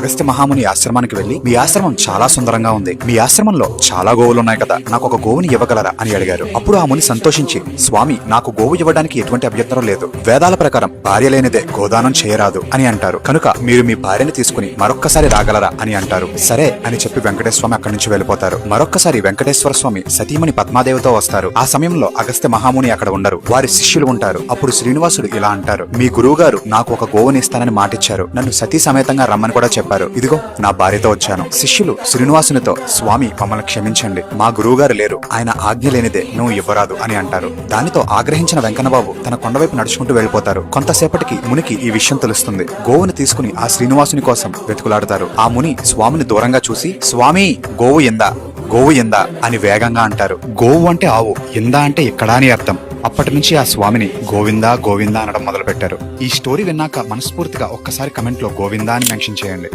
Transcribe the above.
అగస్త్య మహాముని ఆశ్రమానికి వెళ్లి, మీ ఆశ్రమం చాలా సుందరంగా ఉంది, మీ ఆశ్రమంలో చాలా గోవులున్నాయి కదా, నాకు ఒక గోవుని ఇవ్వగలరా అని అడిగారు. అప్పుడు ఆ ముని సంతోషించి, స్వామి, నాకు గోవు ఇవ్వడానికి ఎటువంటి అభ్యంతరం లేదు, వేదాల ప్రకారం భార్య లేనిదే గోదానం చేయరాదు అని అంటారు, కనుక మీరు మీ భార్యని తీసుకుని మరొక్కసారి రాగలరా అని అంటారు. సరే అని చెప్పి వెంకటేశ్వర స్వామి అక్కడి నుంచి వెళ్ళిపోతారు. మరొక్కసారి వెంకటేశ్వర స్వామి సతీమణి పద్మాదేవితో వస్తారు. ఆ సమయంలో అగస్త్య మహాముని అక్కడ ఉండరు, వారి శిష్యులు ఉంటారు. అప్పుడు శ్రీనివాసుడు ఇలా అంటారు, మీ గురువు గారు నాకు ఒక గోవుని ఇస్తానని మాటిచ్చారు, నన్ను సతీ సమేతంగా రమ్మని కూడా చెప్పారు, ఇదిగో నా భార్యతో వచ్చాను. శిష్యులు శ్రీనివాసునితో, స్వామి, మమ్మల్ని క్షమించండి, మా గురువు గారు లేరు, ఆయన ఆజ్ఞ లేనిదే నువ్వు ఇవ్వరాదు అని అంటారు. దానితో ఆగ్రహించిన వెంకన్నబాబు తన కొండవైపు నడుచుకుంటూ వెళ్ళిపోతారు. కొంతసేపటికి మునికి ఈ విషయం తెలుస్తుంది. గోవుని తీసుకుని ఆ శ్రీనివాసుని కోసం వెతుకులాడతారు. ఆ ముని స్వామిని దూరంగా చూసి, స్వామి, గోవు ఎందా, గోవు ఎందా అని వేగంగా అంటారు. గోవు అంటే ఆవు, ఎందా అంటే ఇక్కడ అని అర్థం. అప్పటి నుంచి ఆ స్వామిని గోవిందా గోవిందా అనడం మొదలు పెట్టారు. ఈ స్టోరీ విన్నాక మనస్ఫూర్తిగా ఒక్కసారి కమెంట్ లో గోవిందా అని మెన్షన్ చేయండి.